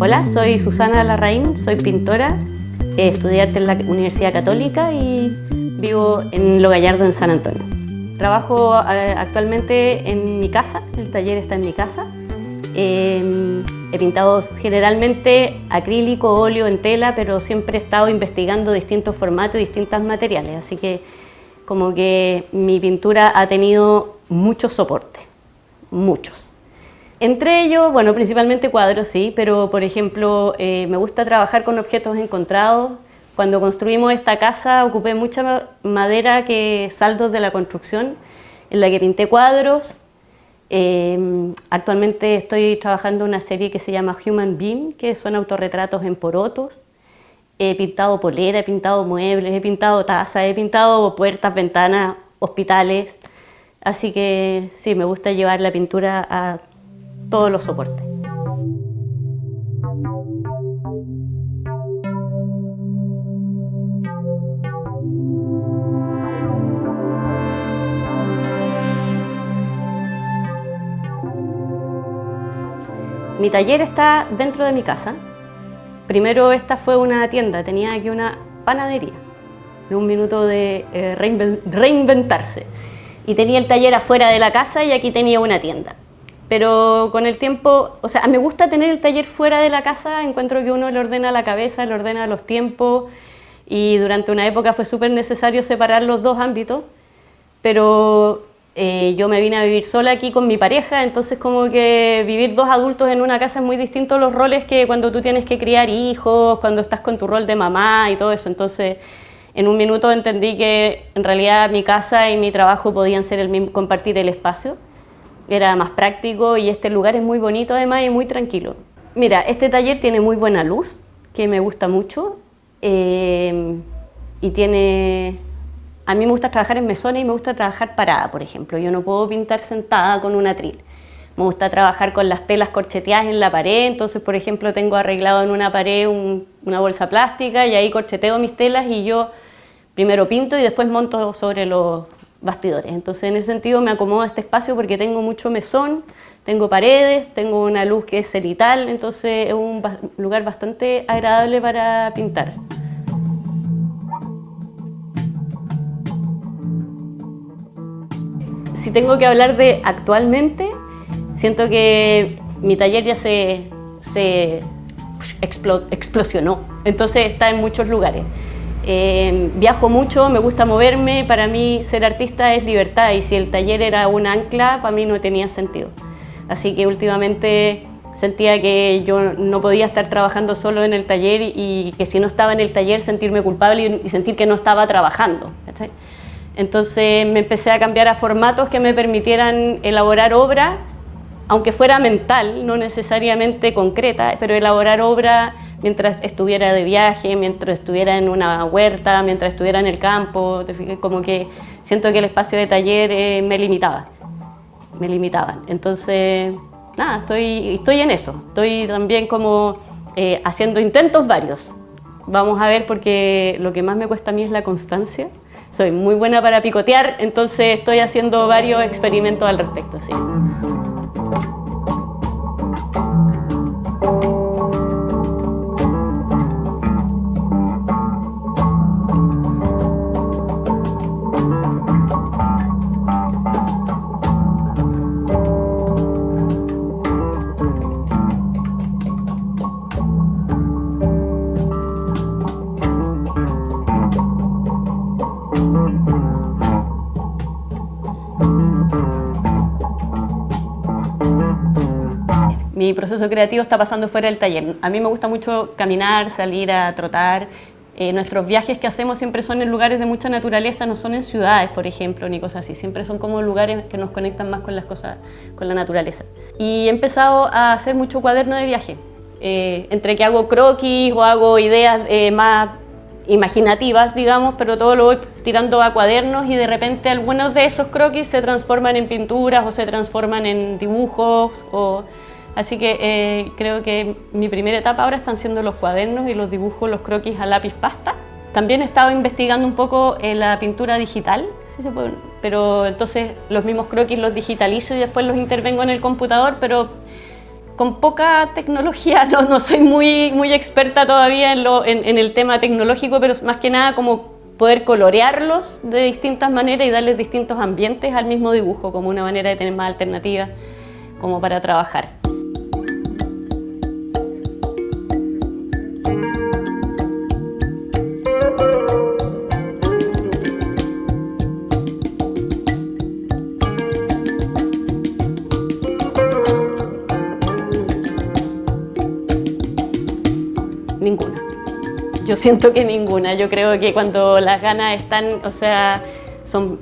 Hola, soy Susana Larraín, soy pintora, estudié arte en la Universidad Católica y vivo en Lo Gallardo, en San Antonio. Trabajo actualmente en mi casa, el taller está en mi casa. He pintado generalmente acrílico, óleo, en tela, pero siempre he estado investigando distintos formatos y distintos materiales, así que como que mi pintura ha tenido muchos soportes, muchos. Entre ellos, bueno, principalmente cuadros, sí, pero por ejemplo, me gusta trabajar con objetos encontrados. Cuando construimos esta casa ocupé mucha madera que saldos de la construcción, en la que pinté cuadros. Actualmente estoy trabajando una serie que se llama Human Being, que son autorretratos en porotos. He pintado polera, he pintado muebles, he pintado tazas, he pintado puertas, ventanas, hospitales. Así que sí, me gusta llevar la pintura a todos los soportes. Mi taller está dentro de mi casa. Primero esta fue una tienda, tenía aquí una panadería, en un minuto de reinventarse. Y tenía el taller afuera de la casa y aquí tenía una tienda. Pero con el tiempo, o sea, me gusta tener el taller fuera de la casa, encuentro que uno le ordena la cabeza, le ordena los tiempos, y durante una época fue súper necesario separar los dos ámbitos, pero yo me vine a vivir sola aquí con mi pareja, entonces como que vivir dos adultos en una casa es muy distinto a los roles que cuando tú tienes que criar hijos, cuando estás con tu rol de mamá y todo eso. Entonces en un minuto entendí que en realidad mi casa y mi trabajo podían ser el mismo, compartir el espacio. Era más práctico y este lugar es muy bonito además y muy tranquilo. Mira, este taller tiene muy buena luz, que me gusta mucho, y tiene... A mí me gusta trabajar en mesones y me gusta trabajar parada, por ejemplo. Yo no puedo pintar sentada con un atril. Me gusta trabajar con las telas corcheteadas en la pared, entonces, por ejemplo, tengo arreglado en una pared una bolsa plástica y ahí corcheteo mis telas y yo primero pinto y después monto sobre los bastidores. Entonces, en ese sentido me acomoda este espacio porque tengo mucho mesón, tengo paredes, tengo una luz que es cenital, entonces es un lugar bastante agradable para pintar. Si tengo que hablar de actualmente, siento que mi taller ya se explosionó, entonces está en muchos lugares. Viajo mucho, me gusta moverme, para mí ser artista es libertad y si el taller era un ancla, para mí no tenía sentido. Así que últimamente sentía que yo no podía estar trabajando solo en el taller y que si no estaba en el taller sentirme culpable y sentir que no estaba trabajando, ¿sí? Entonces me empecé a cambiar a formatos que me permitieran elaborar obra, aunque fuera mental, no necesariamente concreta, pero elaborar obra mientras estuviera de viaje, mientras estuviera en una huerta, mientras estuviera en el campo. Como que siento que el espacio de taller me limitaba. Entonces, nada, estoy en eso. Estoy también como haciendo intentos varios. Vamos a ver, porque lo que más me cuesta a mí es la constancia. Soy muy buena para picotear, entonces estoy haciendo varios experimentos al respecto, sí. Mi proceso creativo está pasando fuera del taller. A mí me gusta mucho caminar, salir a trotar. Nuestros viajes que hacemos siempre son en lugares de mucha naturaleza, no son en ciudades, por ejemplo, ni cosas así. Siempre son como lugares que nos conectan más con las cosas, con la naturaleza. Y he empezado a hacer mucho cuaderno de viaje. Entre que hago croquis o hago ideas más imaginativas, digamos, pero todo lo voy tirando a cuadernos y de repente algunos de esos croquis se transforman en pinturas o se transforman en dibujos. Así que creo que mi primera etapa ahora están siendo los cuadernos y los dibujos, los croquis a lápiz pasta. También he estado investigando un poco la pintura digital, si se puede, pero entonces los mismos croquis los digitalizo y después los intervengo en el computador, pero con poca tecnología, no soy muy experta todavía en el tema tecnológico, pero más que nada como poder colorearlos de distintas maneras y darles distintos ambientes al mismo dibujo, como una manera de tener más alternativas como para trabajar. Ninguna. Yo siento que ninguna. Yo creo que cuando las ganas están, o sea, son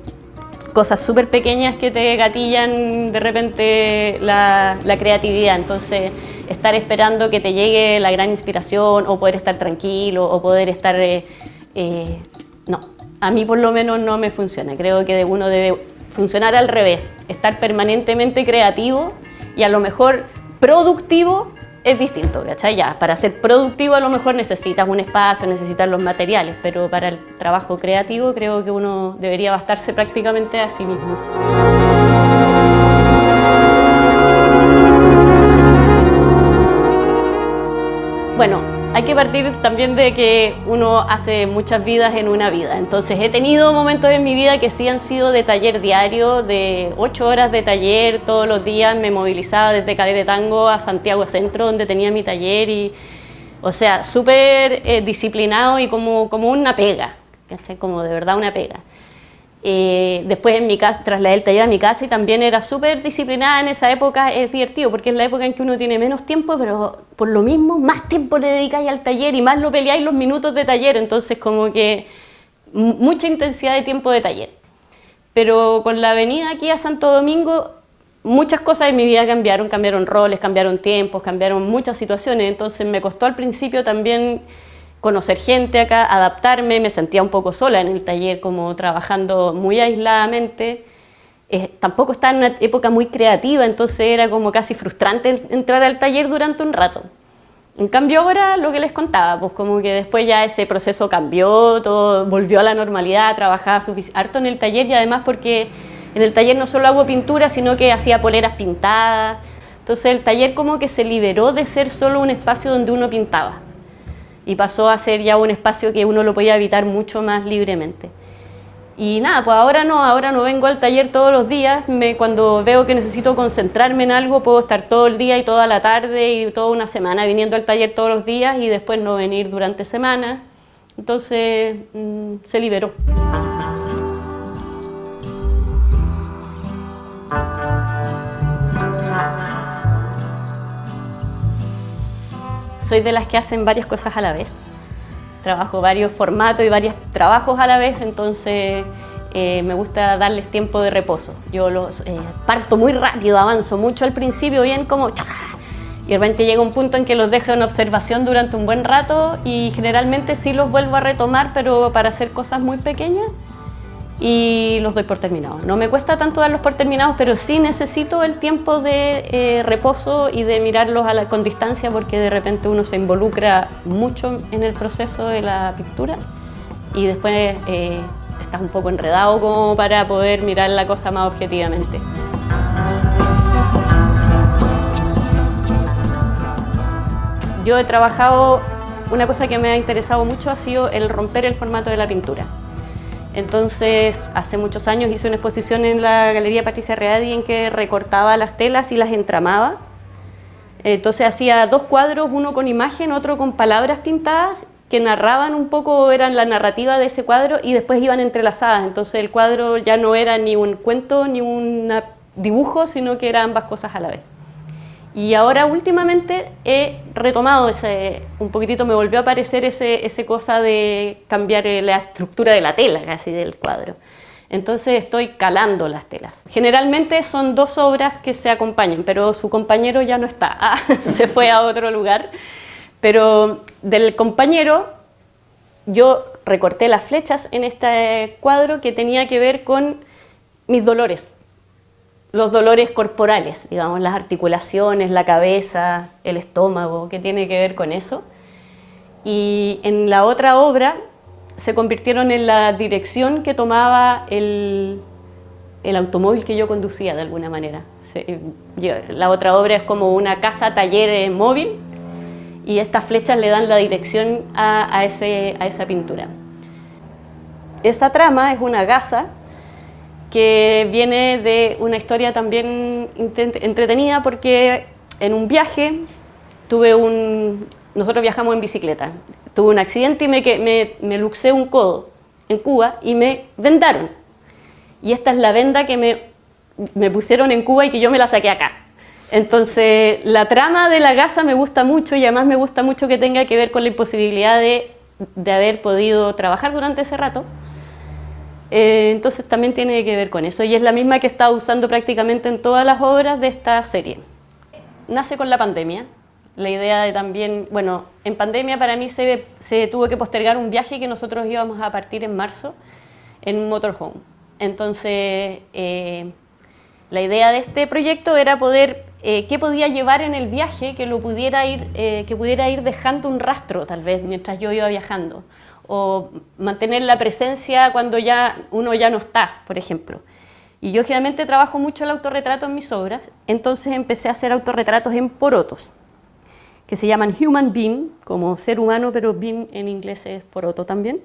cosas súper pequeñas que te gatillan de repente la creatividad. Entonces, estar esperando que te llegue la gran inspiración o poder estar tranquilo o poder estar... no, a mí por lo menos no me funciona. Creo que uno debe funcionar al revés, estar permanentemente creativo y a lo mejor productivo. Es distinto, ¿cachai? Ya, para ser productivo a lo mejor necesitas un espacio, necesitas los materiales, pero para el trabajo creativo creo que uno debería bastarse prácticamente a sí mismo. Bueno, hay que partir también de que uno hace muchas vidas en una vida. Entonces he tenido momentos en mi vida que sí han sido de taller diario, de 8 horas de taller todos los días. Me movilizaba desde Calera de Tango a Santiago Centro, donde tenía mi taller. O sea, súper disciplinado y como una pega, ¿cachai? Como de verdad una pega. Después en mi casa, trasladé el taller a mi casa y también era súper disciplinada en esa época. Es divertido porque es la época en que uno tiene menos tiempo, pero por lo mismo más tiempo le dedicáis al taller y más lo peleáis los minutos de taller, entonces como que mucha intensidad de tiempo de taller. Pero con la venida aquí a Santo Domingo, muchas cosas en mi vida cambiaron roles, cambiaron tiempos, cambiaron muchas situaciones, entonces me costó al principio también conocer gente acá, adaptarme, me sentía un poco sola en el taller, como trabajando muy aisladamente. Tampoco estaba en una época muy creativa, entonces era como casi frustrante entrar al taller durante un rato. En cambio ahora lo que les contaba, pues como que después ya ese proceso cambió, todo volvió a la normalidad, trabajaba harto en el taller y además porque en el taller no solo hago pintura, sino que hacía poleras pintadas. Entonces el taller como que se liberó de ser solo un espacio donde uno pintaba y pasó a ser ya un espacio que uno lo podía habitar mucho más libremente. Y nada, pues ahora no vengo al taller todos los días. Cuando veo que necesito concentrarme en algo, puedo estar todo el día y toda la tarde y toda una semana viniendo al taller todos los días y después no venir durante semanas. Entonces se liberó. Soy de las que hacen varias cosas a la vez. Trabajo varios formatos y varios trabajos a la vez, entonces me gusta darles tiempo de reposo. Yo los parto muy rápido, avanzo mucho al principio, bien como... Y de repente llega un punto en que los dejo en observación durante un buen rato y generalmente sí los vuelvo a retomar, pero para hacer cosas muy pequeñas y los doy por terminados. No me cuesta tanto darlos por terminados, pero sí necesito el tiempo de reposo y de mirarlos con distancia porque de repente uno se involucra mucho en el proceso de la pintura y después estás un poco enredado como para poder mirar la cosa más objetivamente. Yo he trabajado, una cosa que me ha interesado mucho ha sido el romper el formato de la pintura. Entonces, hace muchos años hice una exposición en la Galería Patricia Ready en que recortaba las telas y las entramaba. Entonces hacía 2 cuadros, uno con imagen, otro con palabras pintadas, que narraban un poco, eran la narrativa de ese cuadro y después iban entrelazadas. Entonces el cuadro ya no era ni un cuento ni un dibujo, sino que eran ambas cosas a la vez. Y ahora últimamente he retomado un poquitito, me volvió a aparecer ese cosa de cambiar la estructura de la tela casi del cuadro. Entonces estoy calando las telas. Generalmente son 2 obras que se acompañan, pero su compañero ya no está, se fue a otro lugar. Pero del compañero yo recorté las flechas en este cuadro que tenía que ver con mis dolores. Los dolores corporales, digamos, las articulaciones, la cabeza, el estómago, que tiene que ver con eso. Y en la otra obra se convirtieron en la dirección que tomaba el el automóvil que yo conducía de alguna manera. La otra obra es como una casa-taller móvil y estas flechas le dan la dirección a esa pintura. Esa trama es una gasa que viene de una historia también entretenida porque en un viaje nosotros viajamos en bicicleta, tuve un accidente y me luxé un codo en Cuba y me vendaron. Y esta es la venda que me pusieron en Cuba y que yo me la saqué acá. Entonces la trama de la gasa me gusta mucho y además me gusta mucho que tenga que ver con la imposibilidad de haber podido trabajar durante ese rato. Entonces también tiene que ver con eso y es la misma que he estado usando prácticamente en todas las obras de esta serie. Nace con la pandemia, la idea de también, bueno, en pandemia para mí se tuvo que postergar un viaje que nosotros íbamos a partir en marzo en un motorhome. Entonces la idea de este proyecto era poder, qué podía llevar en el viaje que pudiera ir dejando un rastro tal vez mientras yo iba viajando, o mantener la presencia cuando uno ya no está, por ejemplo. Y yo generalmente trabajo mucho el autorretrato en mis obras, entonces empecé a hacer autorretratos en porotos, que se llaman human being, como ser humano, pero being en inglés es poroto también.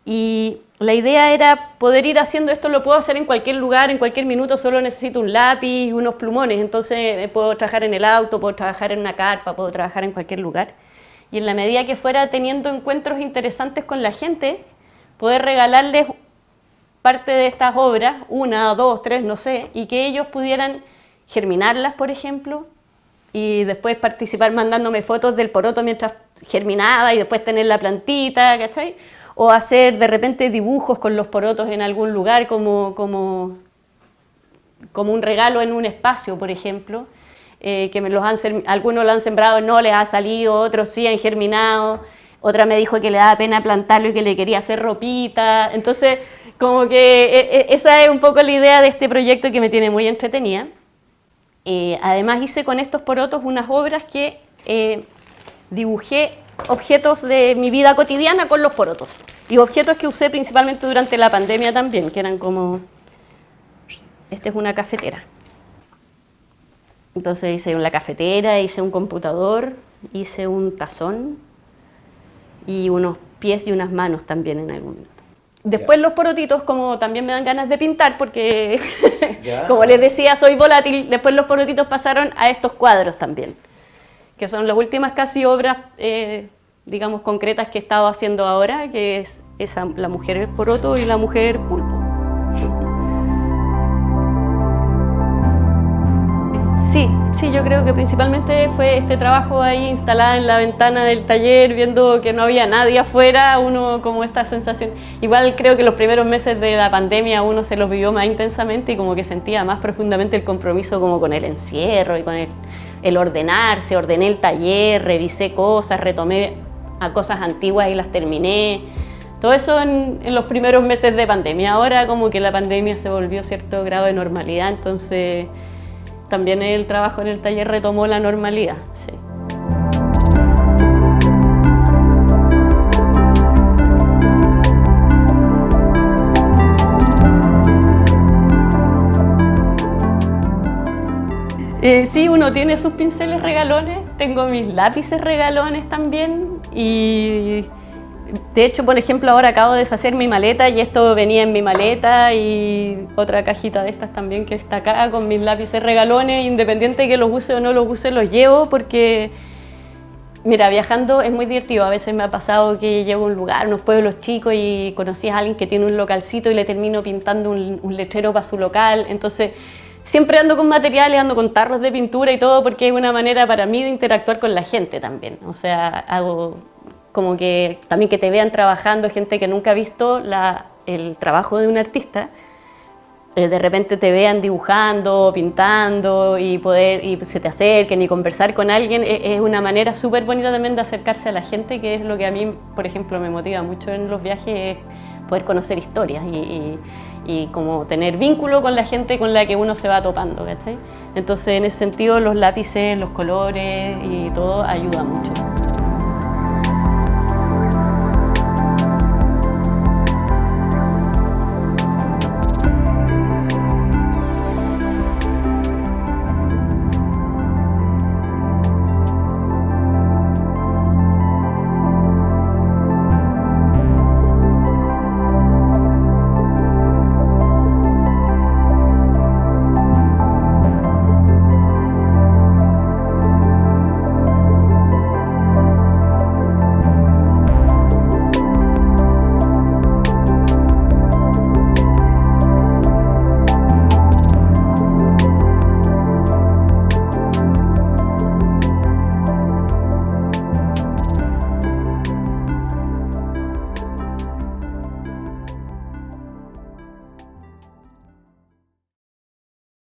Y la idea era poder ir haciendo esto, lo puedo hacer en cualquier lugar, en cualquier minuto, solo necesito un lápiz y unos plumones, entonces puedo trabajar en el auto, puedo trabajar en una carpa, puedo trabajar en cualquier lugar. Y en la medida que fuera teniendo encuentros interesantes con la gente, poder regalarles parte de estas obras, 1, 2, 3, no sé, y que ellos pudieran germinarlas, por ejemplo, y después participar mandándome fotos del poroto mientras germinaba y después tener la plantita, ¿cachai? O hacer de repente dibujos con los porotos en algún lugar como un regalo en un espacio, por ejemplo. Que algunos lo han sembrado, no les ha salido, otros sí han germinado, otra me dijo que le daba pena plantarlo y que le quería hacer ropita. Entonces, como que esa es un poco la idea de este proyecto que me tiene muy entretenida. Además hice con estos porotos unas obras que dibujé objetos de mi vida cotidiana con los porotos y objetos que usé principalmente durante la pandemia también, que eran como... Esta es una cafetera. Entonces hice una cafetera, hice un computador, hice un tazón y unos pies y unas manos también en algún momento. Después los porotitos, como también me dan ganas de pintar, porque como les decía, soy volátil, después los porotitos pasaron a estos cuadros también, que son las últimas casi obras, digamos, concretas que he estado haciendo ahora, que es la mujer poroto y la mujer pulpo. Sí, yo creo que principalmente fue este trabajo ahí instalada en la ventana del taller, viendo que no había nadie afuera, uno como esta sensación. Igual creo que los primeros meses de la pandemia uno se los vivió más intensamente y como que sentía más profundamente el compromiso como con el encierro y con el ordenarse. Ordené el taller, revisé cosas, retomé a cosas antiguas y las terminé. Todo eso en los primeros meses de pandemia. Ahora como que la pandemia se volvió cierto grado de normalidad, entonces... También el trabajo en el taller retomó la normalidad, sí. Sí, uno tiene sus pinceles regalones, tengo mis lápices regalones también y de hecho, por ejemplo, ahora acabo de deshacer mi maleta y esto venía en mi maleta y otra cajita de estas también que está acá con mis lápices regalones, independiente de que los use o no los use, los llevo porque, mira, viajando es muy divertido. A veces me ha pasado que llego a un lugar, unos pueblos chicos y conocí a alguien que tiene un localcito y le termino pintando un letrero para su local, entonces siempre ando con materiales, ando con tarros de pintura y todo porque es una manera para mí de interactuar con la gente también, o sea, hago... como que también que te vean trabajando, gente que nunca ha visto el trabajo de un artista, de repente te vean dibujando, pintando y se te acerquen y conversar con alguien, es una manera súper bonita también de acercarse a la gente, que es lo que a mí, por ejemplo, me motiva mucho en los viajes, es poder conocer historias y como tener vínculo con la gente con la que uno se va topando, ¿cachai? Entonces, en ese sentido, los lápices, los colores y todo ayuda mucho.